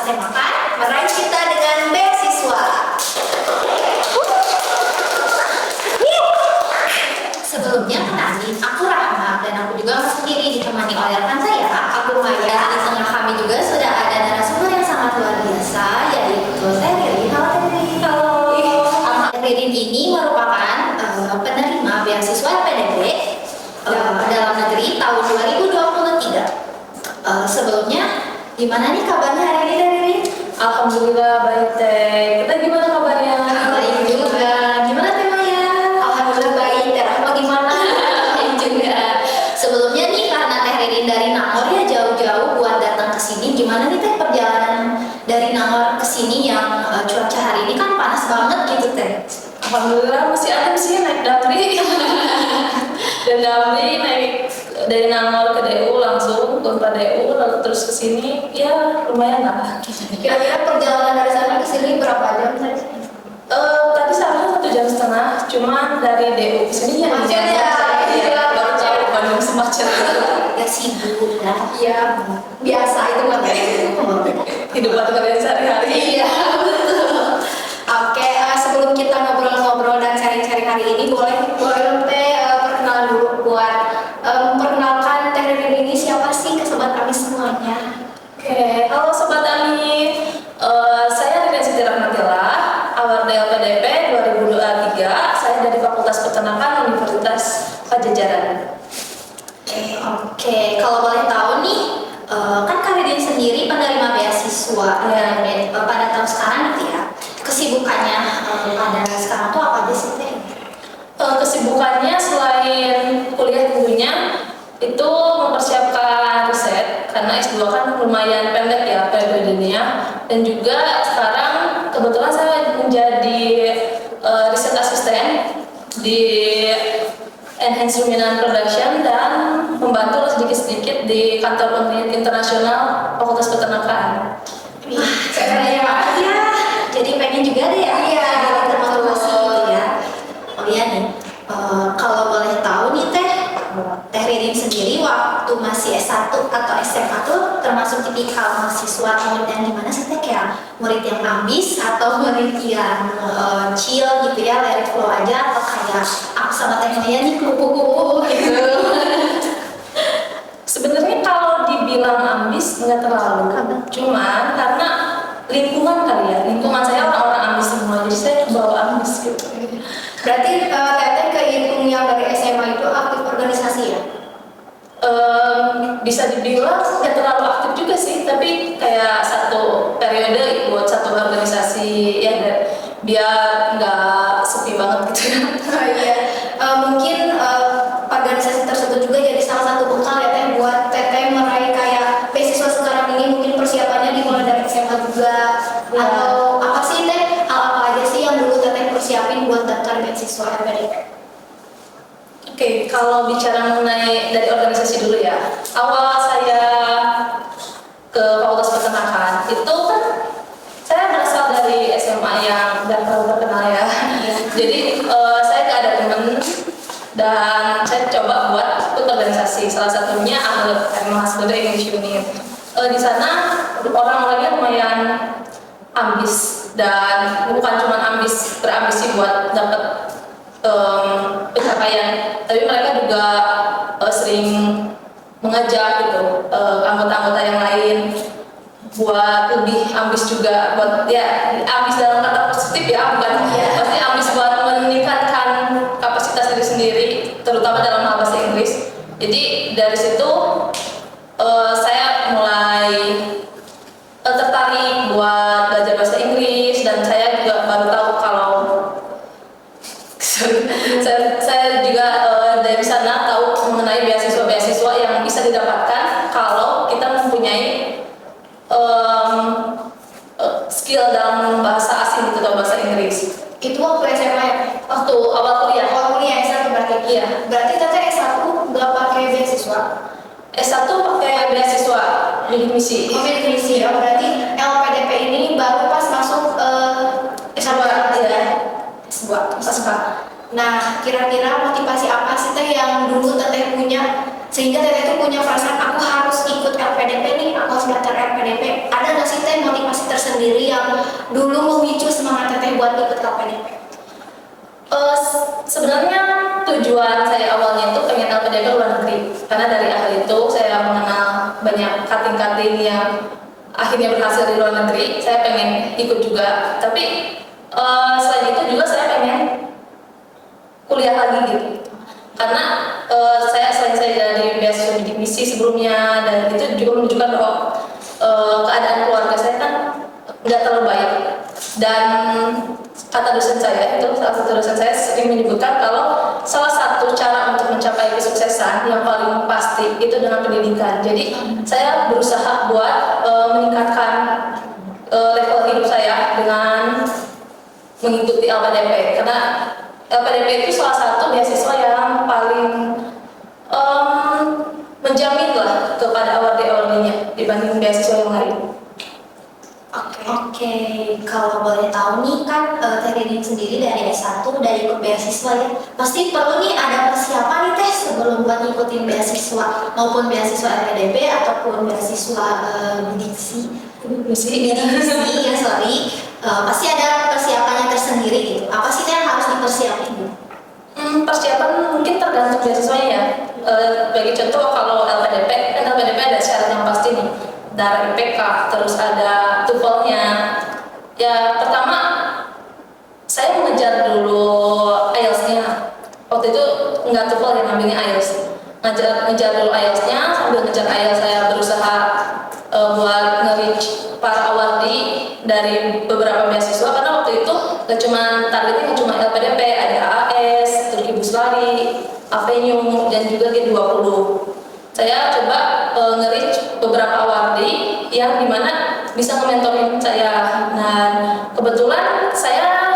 SMA kan meraih cita dengan beasiswa. Sebelumnya kenalin, aku Rahma dan aku juga sendiri ditemani oleh rekan saya, aku Maya. Di tengah kami juga sudah ada narasumber yang sangat luar biasa, yaitu Teh Ririn. Halo Teh Ririn. Halo. Teh Ririn ini merupakan penerima beasiswa LPDP dalam negeri tahun 2023. Sebelumnya, gimana nih kabarnya hari ini Teh Ririn? Alhamdulillah baik Teh. Kita gimana kabarnya? Baik juga. Gimana Teh Maya? Alhamdulillah baik. Teh Rahma gimana? Baik juga. Sebelumnya nih karena Teh Ririn dari Nangor ya jauh-jauh buat datang ke sini. Gimana nih Teh perjalanan dari Nangor ke sini yang cuaca hari ini kan panas banget gitu Teh? Alhamdulillah masih adem sih naik damri. Dan damri naik dari Nangor ke DU langsung ke DU lalu terus ke sini ya lumayan lah. Kira-kira perjalanan dari sana ke sini berapa jam Teh? Tadi seharusnya 1,5 jam, cuman dari DU ke sini ya Macet ya? Iya, baru jauh Bandung semacet. Ya sibuk lah. Iya, biasa itu nggak Hidup kalian sehari-hari. Iya, betul. Oke, sebelum kita ngobrol-ngobrol dan sharing-sharing hari ini, boleh Teh perkenalan dulu buat memperkenalkan Teh Ririn ini siapa sih ke Sobat Ami semuanya? Oke, halo Sobat Ami. Saya Ririn Siti Rahmatillah, awal LPDP 2023. Saya dari Fakultas Peternakan Universitas Pajajaran. Oke. Kalau boleh tahu nih, kan Kak Ririn sendiri penerima beasiswa pada tahun sekarang gitu ya. Kesibukannya pada sekarang tuh apa aja sih Teh? Kesibukannya selain kuliah tentunya itu mempersiapkan riset karena S2 kan lumayan pendek ya periodenya, dan juga sekarang kebetulan saya menjadi riset asisten di Enhanced Ruminant Production dan membantu sedikit-sedikit di kantor penelitian internasional Fakultas Peternakan. Wah, keren banget ya. Jadi pengen juga deh ya. Iya, termotivasi gitu ya. Oh iya nih, kalau boleh tahu nih Teh Ririn sendiri waktu masih S1 atau SMA tuh termasuk tipikal mahasiswa murid yang gimana sih Teh? Kayak murid yang ambis atau murid yang chill gitu ya, let it flow aja, atau kayak aku sama Teh Maya nih kupu-kupu gitu. Sebenarnya kalau dibilang ambis nggak terlalu, cuman karena lingkungan kali ya, lingkungan saya orang-orang ambis semua, jadi saya bawa ambis gitu. Berarti Teteh kehitung yang dari SMA itu aktif organisasi ya? Bisa dibilang nggak terlalu aktif juga sih, tapi kayak satu periode ikut satu organisasi ya, biar nggak sepi banget gitu ya. Iya, mungkin organisasi tersebut juga jadi salah satu bekal ya Teh buat Teteh meraih kayak beasiswa sekarang ini. Mungkin persiapannya dimulai dari SMA juga Ya. Atau apa sih Teh? Hal apa aja sih yang dulu Teteh persiapin buat daftar beasiswa LPDP? Oke, kalau bicara mengenai dari organisasi dulu ya, awal saya ke Fakultas Peternakan itu kan saya berasal dari SMA yang nggak terlalu terkenal ya. Jadi saya nggak ada temen dan saya coba buat ikut organisasi. Salah satunya Mahasiswa English Unit. Di sana orang-orangnya lumayan ambis, dan bukan cuma berambisi buat dapat pencapaian, tapi mereka juga sering mengajak gitu anggota-anggota yang lain buat lebih ambis juga, buat ya ambis dalam kata positif ya, bukan pasti ambis buat meningkatkan kapasitas diri sendiri, terutama dalam hal bahasa Inggris. Jadi dari situ saya mulai tertarik buat belajar bahasa Inggris, dan saya juga baru tahu kalau saya juga dari sana tahu mengenai beasiswa-beasiswa yang bisa didapatkan kalau kita mempunyai skill dalam bahasa asing gitu, atau bahasa Inggris. Itu waktu SMA ya? Waktu awal kuliah. Awal kuliah S1 berarti? Iya. Berarti Teteh S1 nggak pakai beasiswa? S1 pakai beasiswa bidik misi. Bidik misi ya, berarti LPDP ini baru pas masuk S1 ya? S2, S2. Nah, kira-kira motivasi apa sih Teh yang dulu Teteh punya sehingga Teteh itu punya perasaan aku harus ikut LPDP nih, aku harus daftar LPDP? Ada nggak sih Teh Teh motivasi tersendiri yang dulu memicu semangat Teteh buat ikut LPDP? Sebenarnya tujuan saya awalnya itu pengen LPDP luar negeri, karena dari akhir itu saya mengenal banyak kating-kating yang akhirnya berhasil di luar negeri. Saya pengen ikut juga, tapi selain itu juga saya pengen kuliah lagi gitu, karena selain saya dari beasiswa bidik misi sebelumnya, dan itu juga menunjukkan bahwa keadaan keluarga saya kan nggak terlalu baik. Dan kata dosen saya itu, salah satu dosen saya sering menyebutkan kalau salah satu cara untuk mencapai kesuksesan yang paling pasti itu dengan pendidikan. Jadi saya berusaha buat meningkatkan level hidup saya dengan mengikuti LPDP, karena LPDP itu salah satu beasiswa yang paling menjamin lah kepada awardee-awardeenya dibanding beasiswa yang lain. Oke, kalau boleh tahu nih kan Teh Ririn sendiri dari S1 udah ikut beasiswa ya. Pasti perlu nih ada persiapan nih Teh sebelum buat ngikutin beasiswa, maupun beasiswa LPDP ataupun beasiswa bidik misi ya sorry. Pasti ada persiapannya tersendiri gitu. Apa sih Teh yang harus dipersiapin? Persiapan mungkin tergantung beasiswanya ya. Bagi contoh kalau LPDP, kan LPDP ada syarat yang pasti nih, darah IPK, terus ada TOEFL-nya. Ya pertama saya mengejar dulu IELTS-nya. Waktu itu nggak TOEFL yang ngambilnya IELTS. Ngejar dulu IELTS-nya, sambil ngejar IELTS saya berusaha buat nge-reach para awardee dari beberapa beasiswa, karena waktu itu gak cuma targetnya gak cuma LPDP, ada AS, Turki Buslari, Avenue, dan juga G20. Saya coba nge-reach beberapa awardee yang dimana bisa nge-mentorin saya. Nah, kebetulan saya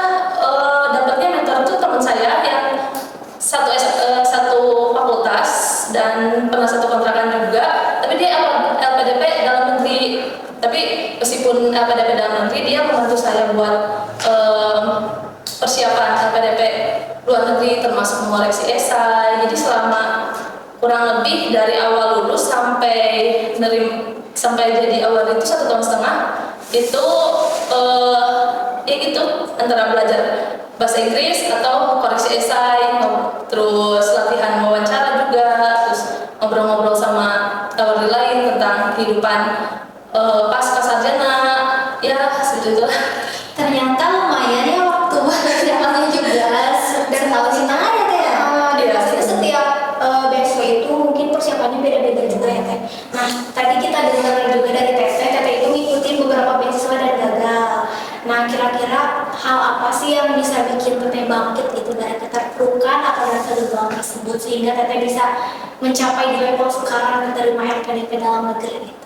dapatnya mentor itu teman saya yang satu fakultas dan pernah satu kontrakan juga, tapi dia LPDP dalam negeri. Tapi meskipun LPDP dalam negeri, dia membantu saya buat persiapan LPDP luar negeri, termasuk mengoreksi esai. Jadi selama kurang lebih dari awal lulus sampai jadi awal itu 1,5 tahun, itu ya gitu, antara belajar bahasa Inggris atau koreksi esai, terus latihan wawancara juga, terus ngobrol-ngobrol sama awardee lain tentang kehidupan pasca sarjana, ya seperti itu. Ternyata lumayan ya waktu persiapannya juga setahun setengah ya Teh. Iya. Pasti setiap beasiswa itu mungkin persiapannya beda-beda juga ya Teh. Nah tadi kita dengar juga dari Teteh itu ngikutin beberapa beasiswa dan gagal. Nah kira-kira hal apa sih yang bisa bikin Teteh bangkit gitu dari keterpurukan atau dari kegagalan tersebut sehingga Teteh bisa mencapai di level sekarang menerima LPDP dalam negeri gitu?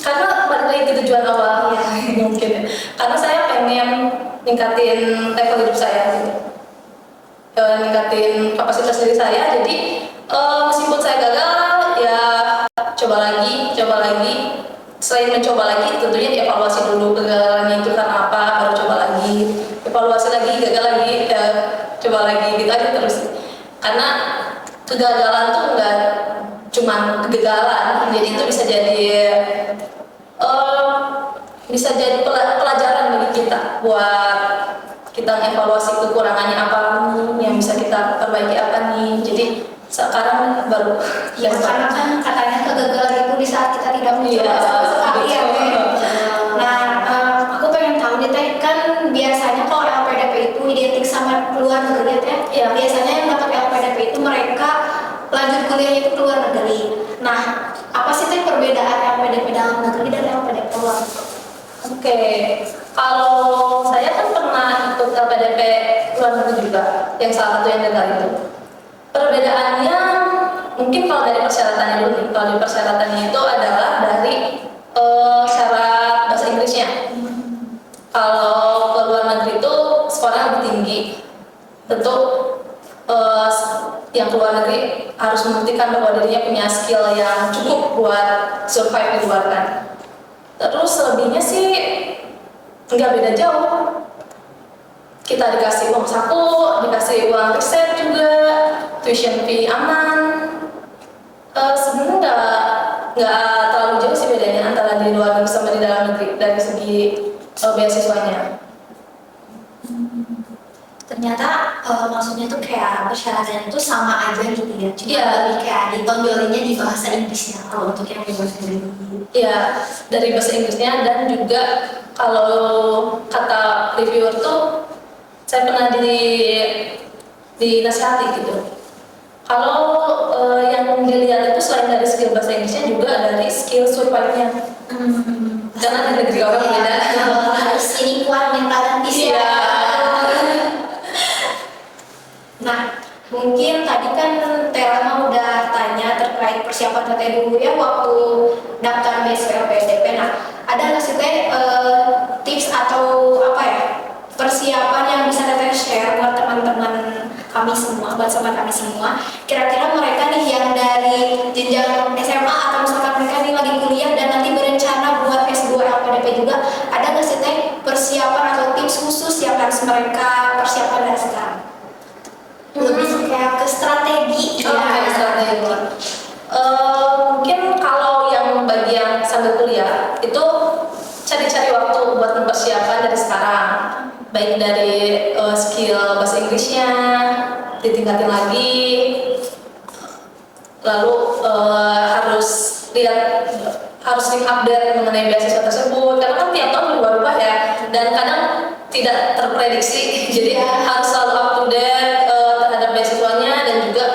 Karena balik lagi ke tujuan awal ya, mungkin karena saya pengen ningkatin level hidup saya gitu. Ningkatin kapasitas diri saya. Jadi meskipun saya gagal, ya coba lagi. Selain mencoba lagi, tentunya dievaluasi dulu kegagalannya itu karena apa, baru coba lagi, evaluasi lagi, gagal lagi, ya coba lagi, gitu aja terus. Karena kegagalan tuh enggak cuma kegagalan, jadi itu bisa jadi pelajaran bagi kita buat kita evaluasi kekurangannya apa nih, yang bisa kita perbaiki apa nih. Jadi sekarang baru ya karena kan katanya kegagalan itu di saat kita tidak mencoba sama sekali ya Teh. Nah aku pengen tahu nih Teh, kan biasanya kalau LPDP itu identik sama luar negeri Teh. Ya. Biasanya yang dapat LPDP itu mereka lanjut kuliahnya itu ke luar negeri. Nah apa sih Teh perbedaan LPDP dalam negeri dan LPDP luar negeri? Oke, kalau saya kan pernah ikut LPDP luar negeri juga, yang salah satu yang gagal itu. Perbedaannya mungkin kalau dari persyaratannya dulu nih. Kalau dari persyaratannya itu adalah dari syarat bahasa Inggrisnya. Kalau ke luar negeri itu skornya lebih tinggi. Tentu yang ke luar negeri harus membuktikan bahwa dirinya punya skill yang cukup buat survive di luar kan. Terus selebihnya sih nggak beda jauh. Kita dikasih uang saku, dikasih uang riset juga, tuition fee aman. Sebenarnya nggak terlalu jauh sih bedanya antara di luar beasiswanya. Ternyata maksudnya tuh kayak persyaratan itu sama aja gitu ya, cuma Iya. lebih kayak ditonjolinnya di bahasa Inggrisnya kalau untuk yang di bahasa Inggris. Iya, dari bahasa Inggrisnya, dan juga kalau kata reviewer tuh saya pernah dinasihati gitu. Kalau yang dilihat itu selain dari skill bahasa Inggrisnya juga dari skill survive-nya. Karena di negeri orang beda. Harus ini kuat mental dan fisik. Iya. Nah, mungkin tadi kan Tera udah tanya terkait persiapan Teteh dulu ya waktu daftar beasiswa LPDP. Nah, ada nggak sih Teh tips atau apa ya persiapan yang bisa Teteh share buat teman-teman kami semua, buat sobat kami semua? Kira-kira mereka nih yang dari jenjang SMA atau misalkan mereka nih lagi kuliah dan nanti berencana buat S2 LPDP juga, ada nggak sih Teh persiapan atau tips khusus yang harus mereka persiapan dari sekarang? Lebih kayak ke strategi Strategi. Mungkin kalau yang bagi yang sambil kuliah itu cari-cari waktu buat mempersiapkan dari sekarang, baik dari skill bahasa Inggrisnya ditingkatin lagi, lalu harus update mengenai beasiswa tersebut, karena kan tiap tahun berubah-ubah ya, dan kadang tidak terprediksi, jadi harus selalu up to date terhadap beasiswanya, dan juga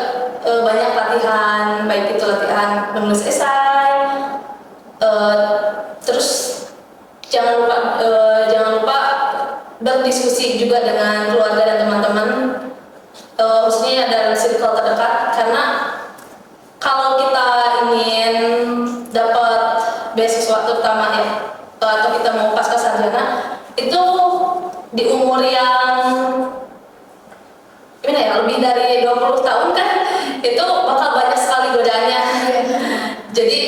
banyak latihan, baik itu latihan menulis esai, terus jangan lupa berdiskusi juga dengan keluarga dan teman-teman, khususnya dalam circle terdekat, karena kalau kita ingin dapat beasiswa terutama ya, atau kita mau pasca sarjana itu di umur yang gimana ya, lebih dari 20 tahun kan, itu bakal banyak sekali godaannya. Jadi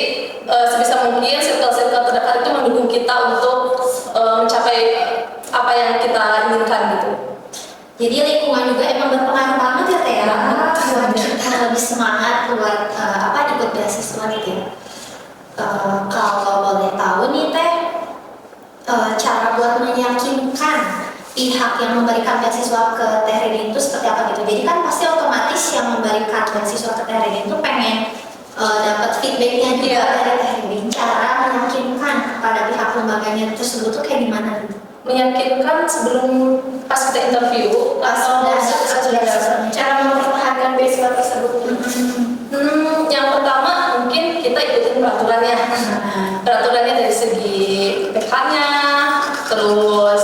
sebisa mungkin circle-circle terdekat itu mendukung kita untuk mencapai apa yang kita inginkan gitu. Jadi lingkungan juga emang berpengaruh banget ya Teh ya, buat kita lebih semangat buat ikut beasiswa gitu ya. Kalau boleh tahu nih Teh, cara buat meyakinkan pihak yang memberikan beasiswa ke Teh Ridin itu seperti apa gitu. Jadi kan pasti otomatis yang memberikan beasiswa ke Teh Ridin itu pengen dapat feedbacknya juga dari Teh Ridin. Cara meyakinkan kepada pihak lembaganya tersebut tuh kayak gimana gitu? Meyakinkan sebelum pas kita interview atau cara mempertahankan beasiswa tersebut. Yang pertama mungkin kita ikutin peraturannya. Peraturannya dari segi PK-nya, terus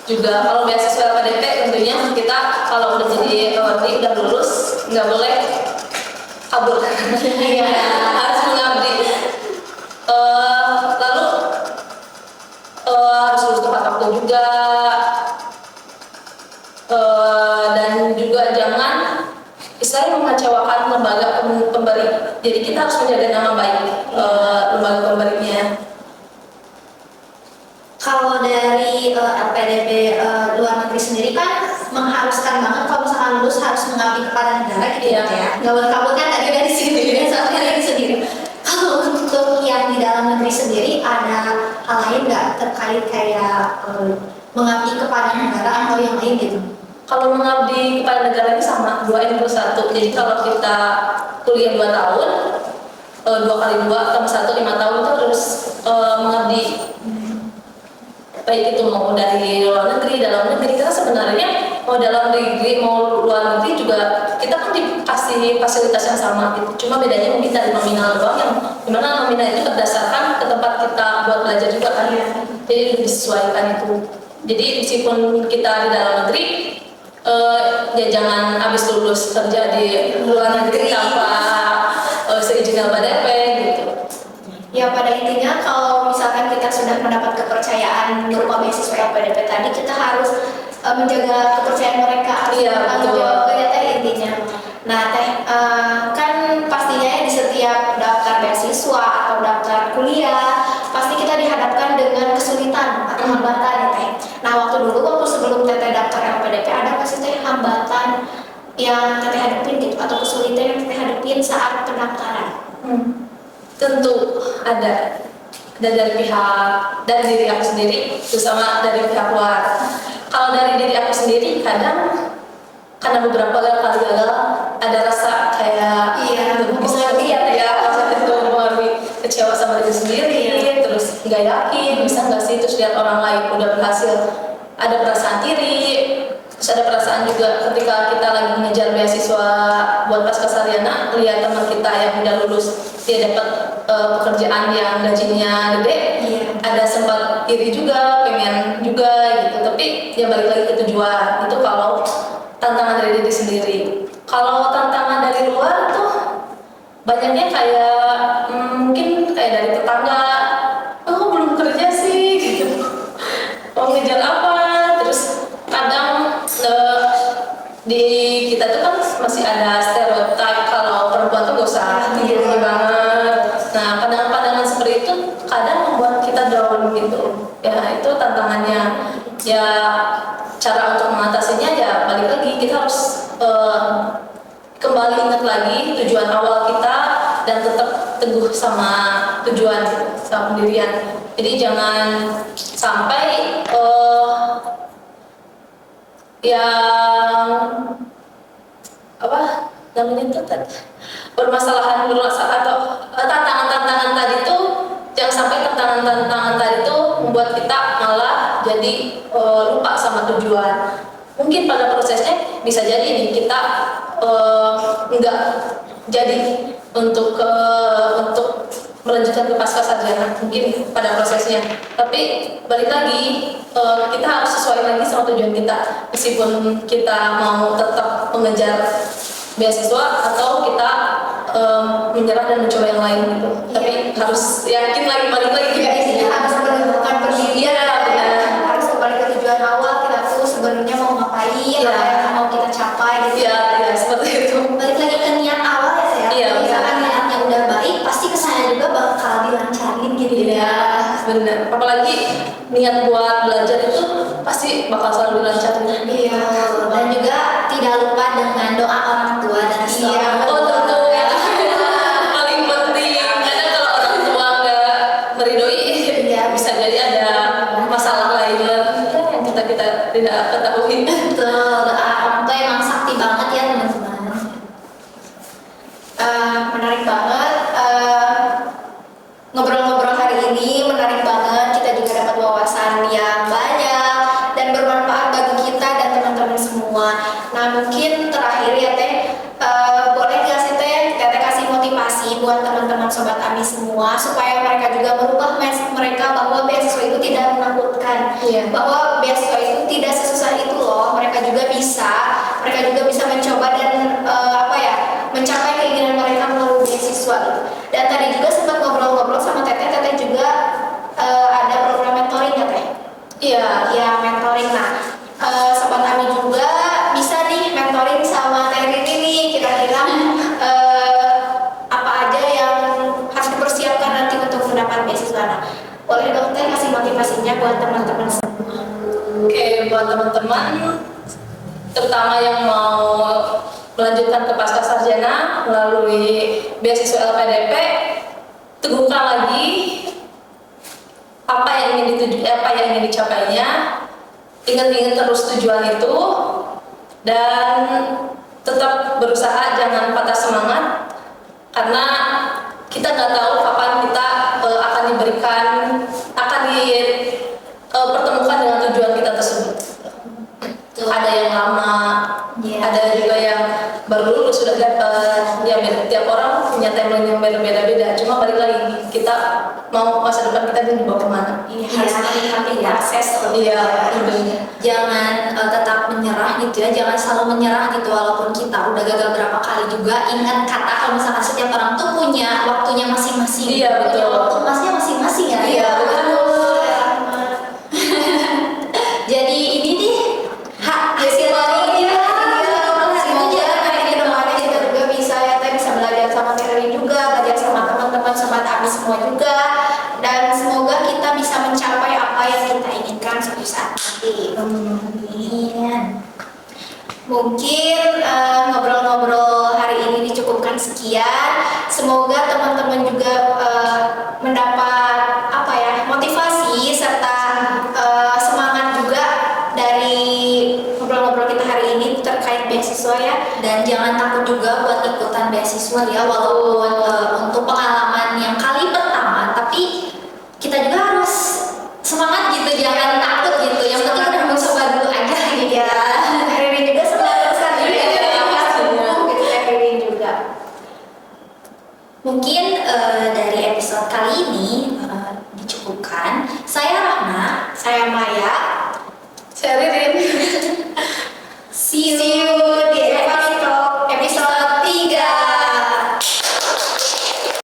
juga kalau beasiswa LPDP tentunya kita kalau udah jadi awardee, udah lulus, nggak boleh kabur. Harus mengabdi. Lalu harus lulus tepat waktu juga, dan juga jangan istilahnya mengecewakan lembaga pemberi. Jadi kita harus menjaga nama baik lembaga pemberinya. Kalau dari LPDP luar negeri sendiri kan mengharuskan banget kalau misalkan lulus harus mengabdi kepada negara gitu ya. Nggak boleh kabur kan tadi dari sini soalnya dari sendiri. Kalau untuk yang di dalam negeri sendiri ada hal lain nggak terkait kayak mengabdi kepada negara atau yang lain gitu? Kalau mengabdi kepada negara ini sama 2 plus 1. Jadi kalau kita kuliah 2 tahun, 2 kali 2 tambah 1 5 tahun itu harus mengabdi. Baik itu mau dari luar negeri, dalam negeri. Karena sebenarnya mau dalam negeri mau luar negeri juga kita kan dikasih fasilitas yang sama gitu. Cuma bedanya mungkin dari nominal doang, yang dimana nominal itu berdasarkan ke tempat kita buat belajar juga kan. Jadi disesuaikan itu. Jadi meskipun kita di dalam negeri, ya jangan habis lulus kerja di luar negeri tanpa seizin LPDP gitu. Ya pada intinya kalau misalkan kita sudah mendapat kepercayaan berupa beasiswa LPDP tadi, kita harus menjaga kepercayaan mereka. Iya, betul. Ya Teh intinya. Nah Teh, kan pastinya ya di setiap daftar beasiswa atau daftar kuliah pasti kita dihadapkan dengan kesulitan atau hambatan ya Teh. Nah waktu sebelum Teteh daftar LPDP, ada nggak sih Teh hambatan yang Teteh hadapin gitu atau kesulitan yang Teteh hadapin saat pendaftaran? Tentu ada. ada dari diri aku sendiri, terus sama dari pihak luar. Kalau dari diri aku sendiri, kadang karena beberapa kali gagal, ada rasa kayak bisa lihat ya, maksudnya itu mempengaruhi kecewa sama diri sendiri, terus nggak yakin, bisa nggak sih, terus lihat orang lain udah berhasil, ada perasaan iri, terus ada perasaan juga ketika kita lagi mengejar beasiswa buat pascasarjana, lihat teman kita yang udah lulus, dia dapat pekerjaan yang gajinya gede, ada sempat iri juga, pengen juga gitu, tapi ya balik lagi ke tujuan. Itu kalau tantangan dari diri sendiri. Kalau tantangan dari luar tuh banyaknya kayak mungkin kayak dari tetangga, oh belum kerja sih gitu, mau ngejar apa, terus kadang di kita tuh kan masih ada stereotip kalau perempuan tuh gak usah tinggi banget. Nah pandangan-pandangan seperti itu kadang membuat kita down gitu ya. Itu tantangannya ya. Cara untuk mengatasinya ya balik lagi, kita harus kembali ingat lagi tujuan awal kita dan tetap teguh sama tujuan gitu, sama pendirian. Jadi jangan sampai yang apa namanya itu permasalahan atau tantangan-tantangan tadi tuh, jangan sampai tantangan-tantangan tadi tuh membuat kita malah jadi lupa sama tujuan. Mungkin pada prosesnya bisa jadi nih kita nggak jadi untuk melanjutkan ke pascasarjana mungkin pada prosesnya, tapi balik lagi kita harus sesuai lagi sama tujuan kita, meskipun kita mau tetap mengejar beasiswa atau kita menyerah dan mencoba yang lain gitu. Tapi harus yakin lagi, balik lagi juga isinya harus menemukan pendirian, harus kembali ke tujuan awal kita tuh sebenarnya mau ngapain, apa yang mau kita capai gitu. Iya, seperti itu. Balik lagi ke niat awal ya saya. Iya, misalkan niatnya udah baik, pasti kesana juga bakal dilancarin gitu. Iya, benar. Apalagi niat buat belajar itu pasti bakal selalu dilancarin. Iya. Dan juga tidak lupa dengan doa orang tua dan restu orang tua. Tentu. Paling penting. Kadang kalau orang tua nggak meridoi, bisa jadi ada masalah lainnya yang kita tidak ketahui. Betul. Doa orang tua emang sakti banget ya teman-teman. Menarik banget. Ngobrol-ngobrol hari ini menarik banget, kita juga dapat wawasan yang banyak dan bermanfaat bagi kita dan teman-teman semua. Nah mungkin terakhir ya Teh, boleh gak sih Teh kasih motivasi buat teman-teman Sobat AMI semua supaya mereka juga merubah mindset mereka bahwa beasiswa itu tidak menakutkan, bahwa beasiswa itu tidak sesusah itu loh, mereka juga bisa mencoba dan mencapai keinginan mereka melalui beasiswa gitu. Dan tadi juga sempat ngobrol-ngobrol sama Teteh juga ada program mentoring ya Teh? Iya, mentoring. Nah, Sobat AMI juga bisa nih mentoring sama Teh Riri nih, kira-kira apa aja yang harus dipersiapkan nanti untuk mendapat beasiswa. Nah, boleh dong Teh kasih motivasinya buat teman-teman semua. Oke, buat teman-teman terutama yang mau melanjutkan ke pascasarjana melalui beasiswa LPDP, teguhkan lagi apa yang ingin dicapainya, ingat-ingat terus tujuan itu, dan tetap berusaha, jangan patah semangat, karena kita nggak tahu kapan kita akan dipertemukan dengan tujuan kita tersebut. Ada yang lama, ada juga yang baru lulus sudah dapat. Ya tiap orang punya timeline yang beda-beda. Cuma balik lagi, kita mau masa depan kita dibawa kemana? Harus menikmati proses. Jangan tetap menyerah gitu ya, jangan selalu menyerah gitu walaupun kita udah gagal berapa kali juga. Ingat kata kalau misalkan setiap orang tuh punya waktunya masing-masing. Iya, betul. Waktu masnya masing-masing ya. Iya, betul. Jadi ini nih hasil dari semoga hari ke depannya kita juga bisa belajar sama Terry juga, belajar sama teman-teman Sobat AMI semua juga, dan semoga kita bisa mencapai apa yang kita inginkan suatu saat nanti. Amin. Mungkin ngobrol-ngobrol hari ini dicukupkan sekian. Semoga teman-teman juga mendapat beasiswa ya, walaupun untuk pengalaman yang kali pertama, tapi kita juga harus semangat gitu, jangan takut gitu. Yang penting udah mencoba dulu aja gitu ya. Ririn juga semangat teruskan dulu ya. Pas tumbuh gitu Ririn juga. Mungkin dari episode kali ini dicukupkan. Saya Rahma, Saya Maya. Saya Ririn.